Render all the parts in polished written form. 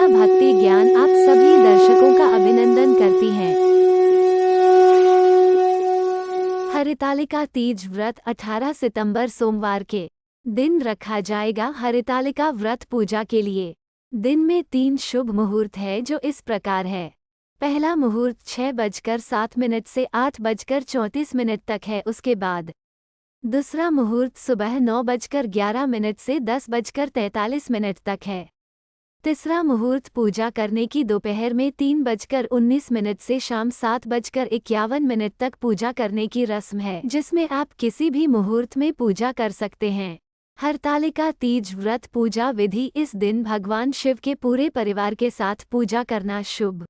ममता भक्ति ज्ञान आप सभी दर्शकों का अभिनंदन करती हैं। हरितालिका तीज व्रत 18 सितंबर सोमवार के दिन रखा जाएगा। हरितालिका व्रत पूजा के लिए दिन में 3 शुभ मुहूर्त है जो इस प्रकार है। पहला मुहूर्त 6:07 से 8:34 तक है। उसके बाद दूसरा मुहूर्त सुबह 9:11 से 10:43 तक है। तीसरा मुहूर्त पूजा करने की दोपहर में 3:19 से शाम 7:51 तक पूजा करने की रस्म है, जिसमें आप किसी भी मुहूर्त में पूजा कर सकते हैं। हरतालिका तीज व्रत पूजा विधि। इस दिन भगवान शिव के पूरे परिवार के साथ पूजा करना शुभ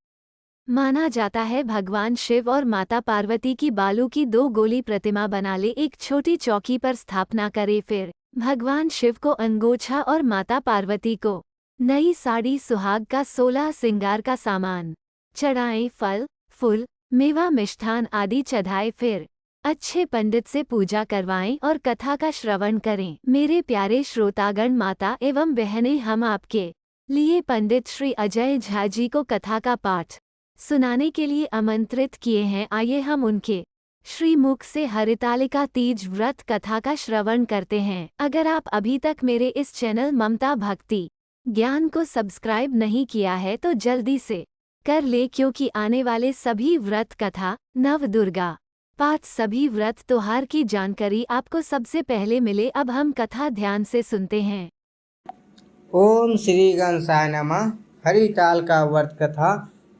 माना जाता है। भगवान शिव और माता पार्वती की बालू की 2 गोली प्रतिमा बना ले, एक छोटी चौकी पर स्थापना करे। फिर भगवान शिव को अंगोछा और माता पार्वती को नई साड़ी, सुहाग का 16 श्रृंगार का सामान चढ़ाएं। फल, फूल, मेवा, मिष्ठान आदि चढ़ाएं। फिर अच्छे पंडित से पूजा करवाएं और कथा का श्रवण करें। मेरे प्यारे श्रोतागण, माता एवं बहनें, हम आपके लिए पंडित श्री अजय झा जी को कथा का पाठ सुनाने के लिए आमंत्रित किए हैं। आइए हम उनके श्रीमुख से हरितालिका तीज व्रत कथा का श्रवण करते हैं। अगर आप अभी तक मेरे इस चैनल ममता भक्ति ज्ञान को सब्सक्राइब नहीं किया है तो जल्दी से कर ले, क्योंकि आने वाले सभी व्रत कथा, नव दुर्गा पाठ, सभी व्रत त्योहार की जानकारी आपको सबसे पहले मिले। अब हम कथा ध्यान से सुनते हैं। ओम श्री गणेशाय नमः। हरितालिका व्रत कथा।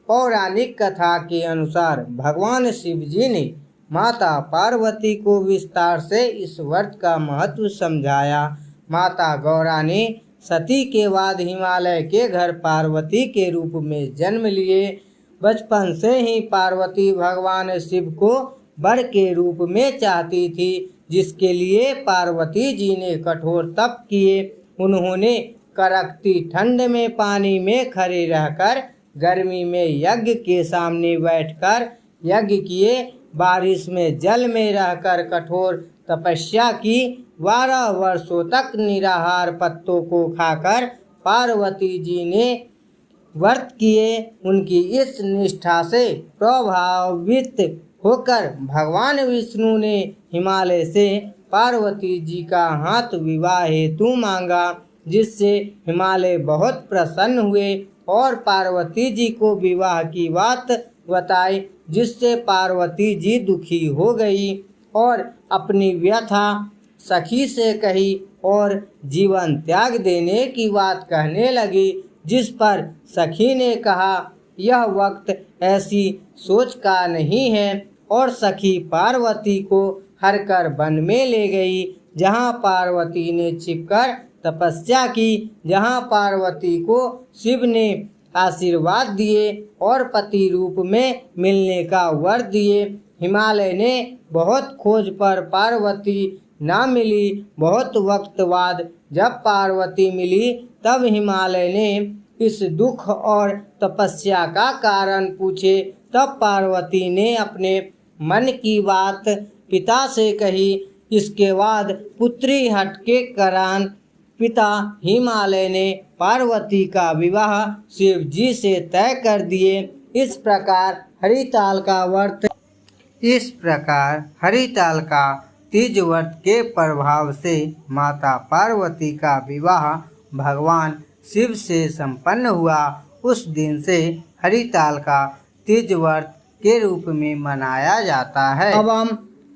पौराणिक कथा के अनुसार भगवान शिव जी ने माता पार्वती को विस्तार से इस व्रत का महत्व समझाया। माता गौरा ने सती के बाद हिमालय के घर पार्वती के रूप में जन्म लिए। बचपन से ही पार्वती भगवान शिव को वर के रूप में चाहती थी, जिसके लिए पार्वती जी ने कठोर तप किए। उन्होंने कड़कती ठंड में पानी में खड़े रहकर, गर्मी में यज्ञ के सामने बैठकर यज्ञ किए, बारिश में जल में रहकर कठोर तपस्या की। 12 वर्षों तक निराहार पत्तों को खाकर पार्वती जी ने व्रत किए। उनकी इस निष्ठा से प्रभावित होकर भगवान विष्णु ने हिमालय से पार्वती जी का हाथ विवाह हेतु मांगा, जिससे हिमालय बहुत प्रसन्न हुए और पार्वती जी को विवाह की बात बताई, जिससे पार्वती जी दुखी हो गई और अपनी व्यथा सखी से कही और जीवन त्याग देने की बात कहने लगी। जिस पर सखी ने कहा, यह वक्त ऐसी सोच का नहीं है, और सखी पार्वती को हरकर वन में ले गई, जहाँ पार्वती ने छिपकर तपस्या की, जहाँ पार्वती को शिव ने आशीर्वाद दिए और पति रूप में मिलने का वर दिए। हिमालय ने बहुत खोज पर पार्वती ना मिली। बहुत वक्त बाद जब पार्वती मिली, तब हिमालय ने इस दुख और तपस्या का कारण पूछे। तब पार्वती ने अपने मन की बात पिता से कही। इसके बाद पुत्री हट के कारण पिता हिमालय ने पार्वती का विवाह शिव जी से तय कर दिए। इस प्रकार हरितालिका तीज व्रत के प्रभाव से माता पार्वती का विवाह भगवान शिव से संपन्न हुआ। उस दिन से हरितालिका तीज व्रत के रूप में मनाया जाता है। एवं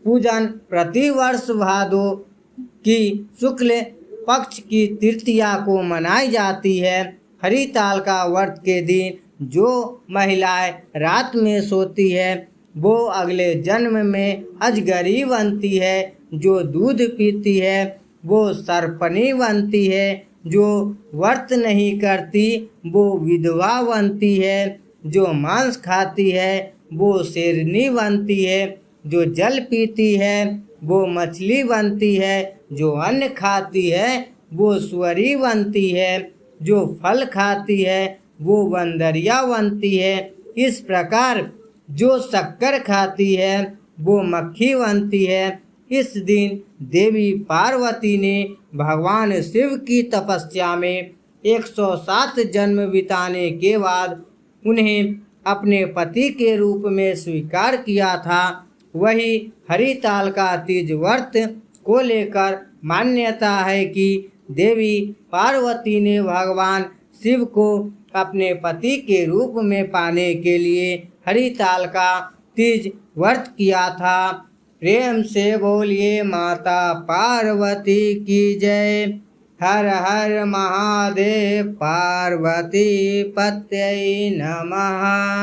पूजन प्रतिवर्ष भादो की शुक्ल पक्ष की तृतीया को मनाई जाती है। हरितालिका व्रत के दिन जो महिलाएं रात में सोती है, वो अगले जन्म में अजगरी बनती है। जो दूध पीती है वो सर्पनी बनती है। जो व्रत नहीं करती वो विधवा बनती है। जो मांस खाती है वो शेरनी बनती है। जो जल पीती है वो मछली बनती है। जो अन्न खाती है वो सुअरी बनती है। जो फल खाती है वो बंदरिया बनती है। इस प्रकार जो शक्कर खाती है वो मक्खी बनती है। इस दिन देवी पार्वती ने भगवान शिव की तपस्या में 107 जन्म बिताने के बाद उन्हें अपने पति के रूप में स्वीकार किया था। वही हरितालिका तीज व्रत को लेकर मान्यता है कि देवी पार्वती ने भगवान शिव को अपने पति के रूप में पाने के लिए हरितालिका तीज व्रत किया था। प्रेम से बोलिए माता पार्वती की जय। हर हर महादेव, पार्वती पतये नमः।